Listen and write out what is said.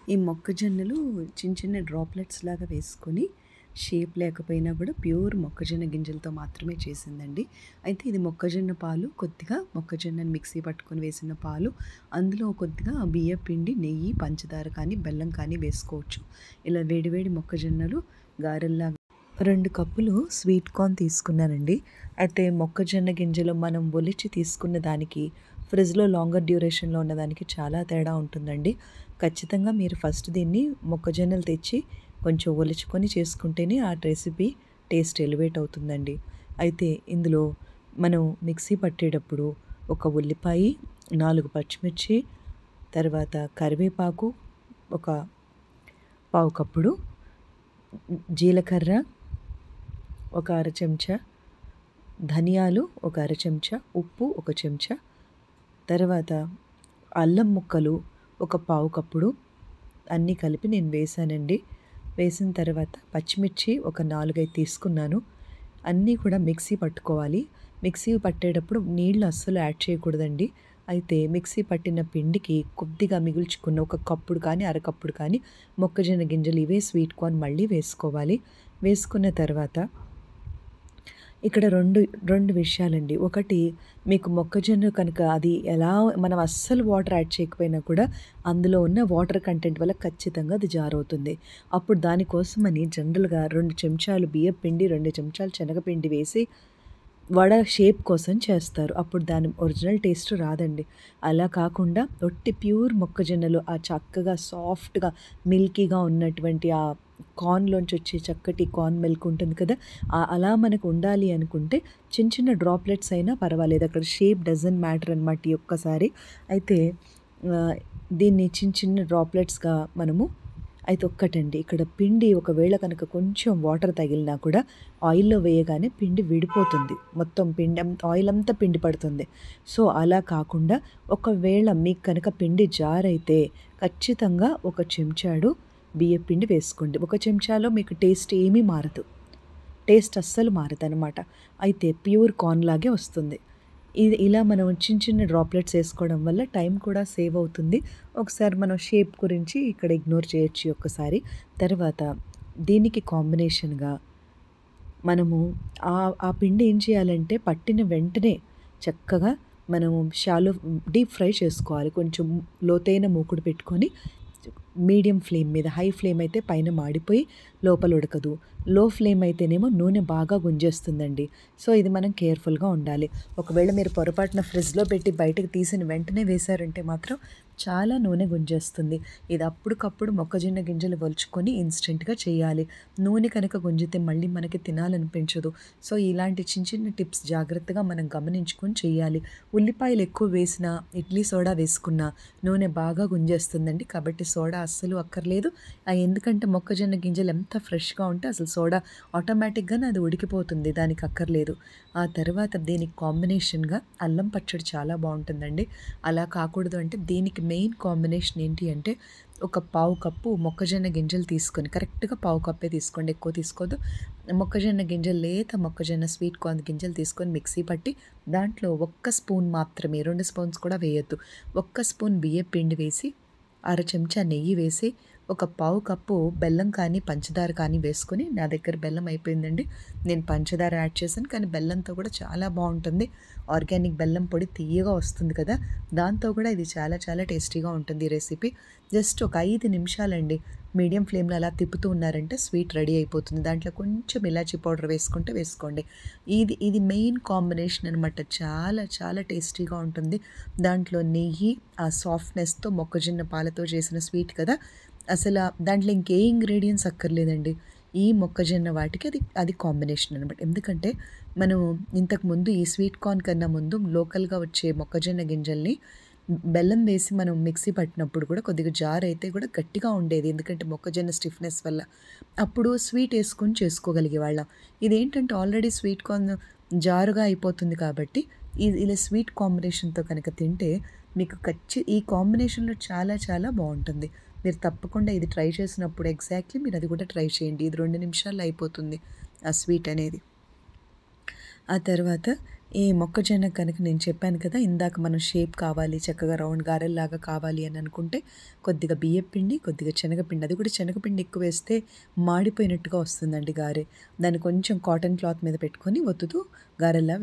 ఈ మొక్కజొన్నలు చిన్న చిన్న డ్రాప్లెట్స్ లాగా వేసుకొని షేప్ లేకపోయినా కూడా ప్యూర్ మొక్కజొన్న గింజలతో మాత్రమే చేసిందండి. అయితే ఇది మొక్కజొన్న పాలు, కొద్దిగా మొక్కజొన్నని మిక్సీ పట్టుకొని వేసిన పాలు, అందులో కొద్దిగా బియ్యం పిండి, నెయ్యి, పంచదార కానీ బెల్లం కానీ వేసుకోవచ్చు. ఇలా వేడివేడి మొక్కజొన్నలు గారెల్లాగా 2 కప్పులు స్వీట్ కార్న్ తీసుకున్నానండి. అయితే మొక్కజొన్న గింజలు మనం ఒలిచి తీసుకున్న దానికి, ఫ్రిడ్జ్‌లో లాంగర్ డ్యూరేషన్‌లో ఉన్నదానికి చాలా తేడా ఉంటుందండి. ఖచ్చితంగా మీరు ఫస్ట్ దీన్ని మొక్కజొన్నలు తెచ్చి కొంచెం ఒలుచుకొని చేసుకుంటేనే ఆ రెసిపీ టేస్ట్ ఎలివేట్ అవుతుందండి. అయితే ఇందులో మనం మిక్సీ పట్టేటప్పుడు ఒక ఉల్లిపాయ, 4 పచ్చిమిర్చి, తర్వాత కరివేపాకు ఒక పావు కప్పుడు, జీలకర్ర ఒక అర చెంచా, ధనియాలు ఒక అర చెంచా, ఉప్పు ఒక చెంచా, తర్వాత అల్లం ముక్కలు ఒక పావు కప్పుడు అన్నీ కలిపి నేను వేసానండి. వేసిన తర్వాత పచ్చిమిర్చి ఒక 4, 5 తీసుకున్నాను. అన్నీ కూడా మిక్సీ పట్టుకోవాలి. మిక్సీ పట్టేటప్పుడు నీళ్ళు అస్సలు యాడ్ చేయకూడదండి. అయితే మిక్సీ పట్టిన పిండికి కొద్దిగా మిగుల్చుకున్న ఒక కప్పుడు కానీ, అరకప్పుడు కానీ మొక్కజొన్న గింజలు ఇవే స్వీట్ కార్న్ మళ్ళీ వేసుకోవాలి. వేసుకున్న తర్వాత ఇక్కడ రెండు విషయాలండి. ఒకటి, మీకు మొక్కజొన్న కనుక అది ఎలా మనం అస్సలు వాటర్ యాడ్ చేయకపోయినా కూడా అందులో ఉన్న వాటర్ కంటెంట్ వల్ల ఖచ్చితంగా అది జారవుతుంది. అప్పుడు దానికోసమని జనరల్‌గా 2 చెంచాలు బియ్యపు పిండి, 2 చెంచాలు శనగపిండి వేసి వడ షేప్ కోసం చేస్తారు. అప్పుడు దాని ఒరిజినల్ టేస్ట్ రాదండి. అలా కాకుండా ఒట్టి ప్యూర్ మొక్కజొన్నలు ఆ చక్కగా సాఫ్ట్‌గా, మిల్కీగా ఉన్నటువంటి ఆ కార్న్‌లోంచి వచ్చే చక్కటి కార్న్ మిల్క్ ఉంటుంది కదా! అలా మనకు ఉండాలి అనుకుంటే చిన్న చిన్న డ్రాప్లెట్స్ అయినా పర్వాలేదు. అక్కడ షేప్ డజంట్ మ్యాటర్ అనమాట ఈ ఒక్కసారి. అయితే దీన్ని చిన్న చిన్న డ్రాప్లెట్స్‌గా మనము అయితే ఒక్కటండి, ఇక్కడ పిండి ఒకవేళ కనుక కొంచెం వాటర్ తగిలినా కూడా ఆయిల్‌లో వేయగానే పిండి విడిపోతుంది. మొత్తం పిండి ఆయిల్ అంతా పిండి పడుతుంది. సో, అలా కాకుండా ఒకవేళ మీకు కనుక పిండి జారైతే ఖచ్చితంగా ఒక చెంచాడు బియ్యపు పిండి వేసుకోండి. ఒక చెంచాలో మీకు టేస్ట్ ఏమీ మారదు. టేస్ట్ అస్సలు మారదనమాట. అయితే ప్యూర్ కార్న్ లాగే వస్తుంది. ఇది ఇలా మనం చిన్న చిన్న డ్రాప్లెట్స్ వేసుకోవడం వల్ల టైం కూడా సేవ్ అవుతుంది. ఒకసారి మనం షేప్ గురించి ఇక్కడ ఇగ్నోర్ చేయొచ్చు ఒక్కసారి. తర్వాత దీనికి కాంబినేషన్‌గా మనము ఆ పిండి ఏం చేయాలంటే పట్టిన వెంటనే చక్కగా మనము డీప్ ఫ్రై చేసుకోవాలి. కొంచెం లోతైన మూకుడు పెట్టుకొని మీడియం ఫ్లేమ్ మీద, హై ఫ్లేమ్ అయితే పైన మాడిపోయి లోపల ఉడకదు. లో ఫ్లేమ్ అయితేనేమో నూనె బాగా గుంజేస్తుందండి. సో, ఇది మనం కేర్‌ఫుల్‌గా ఉండాలి. ఒకవేళ మీరు పొరపాటున ఫ్రిడ్జ్‌లో పెట్టి బయటకు తీసిన వెంటనే వేశారంటే మాత్రం చాలా నూనె గుంజేస్తుంది. ఇది అప్పటికప్పుడు మొక్కజొన్న గింజలు ఒలుచుకొని ఇన్‌స్టంట్‌గా చేయాలి. నూనె కనుక గుంజితే మళ్ళీ మనకి తినాలనిపించదు. సో, ఇలాంటి చిన్న చిన్న టిప్స్ జాగ్రత్తగా మనం గమనించుకొని చేయాలి. ఉల్లిపాయలు ఎక్కువ వేసినా, ఇడ్లీ సోడా వేసుకున్నా నూనె బాగా గుంజేస్తుందండి. కాబట్టి సోడా అస్సలు అక్కర్లేదు. ఎందుకంటే మొక్కజొన్న గింజలు ఎంత ఫ్రెష్‌గా ఉంటే అసలు సోడా ఆటోమేటిక్‌గానే అది ఉడికిపోతుంది. దానికి అక్కర్లేదు. ఆ తర్వాత దీనికి కాంబినేషన్‌గా అల్లం పచ్చడి చాలా బావుంటుందండి. అలా కాకూడదు అంటే దీనికి మెయిన్ కాంబినేషన్ ఏంటి అంటే ఒక పావు కప్పు మొక్కజొన్న గింజలు తీసుకొని, కరెక్ట్‌గా పావు కప్పే తీసుకోండి, ఎక్కువ తీసుకోవద్దు. మొక్కజొన్న గింజలు, లేత మొక్కజొన్న స్వీట్ కార్న్ గింజలు తీసుకొని మిక్సీ పట్టి దాంట్లో ఒక్క స్పూన్ మాత్రమే, 2 స్పూన్స్ కూడా వేయొద్దు. ఒక్క స్పూన్ బియ్యపు పిండి వేసి, అర చెంచా నెయ్యి వేసి, ఒక పావు కప్పు బెల్లం కానీ, పంచదార కానీ వేసుకొని, నా దగ్గర బెల్లం అయిపోయిందండి. నేను పంచదార యాడ్ చేశాను. కానీ బెల్లంతో కూడా చాలా బావుంటుంది. ఆర్గానిక్ బెల్లం పొడి తియ్యగా వస్తుంది కదా! దాంతో కూడా ఇది చాలా చాలా టేస్టీగా ఉంటుంది ఈ రెసిపీ. జస్ట్ ఒక 5 నిమిషాలండి మీడియం ఫ్లేమ్‌లో అలా తిప్పుతూ ఉన్నారంటే స్వీట్ రెడీ అయిపోతుంది. దాంట్లో కొంచెం ఇలాచీ పౌడర్ వేసుకుంటే వేసుకోండి. ఇది మెయిన్ కాంబినేషన్ అనమాట. చాలా చాలా టేస్టీగా ఉంటుంది. దాంట్లో నెయ్యి, ఆ సాఫ్ట్‌నెస్‌తో మొక్కజొన్న పాలతో చేసిన స్వీట్ కదా! దాంట్లో ఇంకే ఇంగ్రీడియెంట్స్ అక్కర్లేదండి. ఈ మొక్కజొన్న వాటికి అది కాంబినేషన్ అనమాట. ఎందుకంటే మనం ఇంతకుముందు ఈ స్వీట్ కార్న్ కన్నా ముందు లోకల్‌గా వచ్చే మొక్కజొన్న గింజల్ని బెల్లం వేసి మనం మిక్సీ పట్టినప్పుడు కూడా కొద్దిగా జారైతే కూడా గట్టిగా ఉండేది. ఎందుకంటే మొక్కజొన్న స్టిఫ్‌నెస్ వల్ల. అప్పుడు స్వీట్ ఏసుకొని చేసుకోగలిగేవాళ్ళం. ఇదేంటంటే ఆల్రెడీ స్వీట్ కార్న్ జారుగా అయిపోతుంది కాబట్టి ఇలా స్వీట్ కాంబినేషన్‌తో కనుక తింటే మీకు ఈ కాంబినేషన్‌లో చాలా చాలా బావుంటుంది. మీరు తప్పకుండా ఇది ట్రై చేసినప్పుడు ఎగ్జాక్ట్‌లీ మీరు అది కూడా ట్రై చేయండి. ఇది 2 నిమిషాల్లో అయిపోతుంది ఆ స్వీట్ అనేది. ఆ తర్వాత ఈ మొక్కజొన్న కనుక నేను చెప్పాను కదా ఇందాక మనం షేప్ కావాలి చక్కగా రౌండ్ గారెల్లాగా కావాలి అని అనుకుంటే కొద్దిగా బియ్యపిండి కొద్దిగా శనగపిండి, అది కూడా శనగపిండి ఎక్కువ వేస్తే మాడిపోయినట్టుగా వస్తుందండి గారె. దాన్ని కొంచెం కాటన్ క్లాత్ మీద పెట్టుకొని ఒత్తుతూ గారెల్లా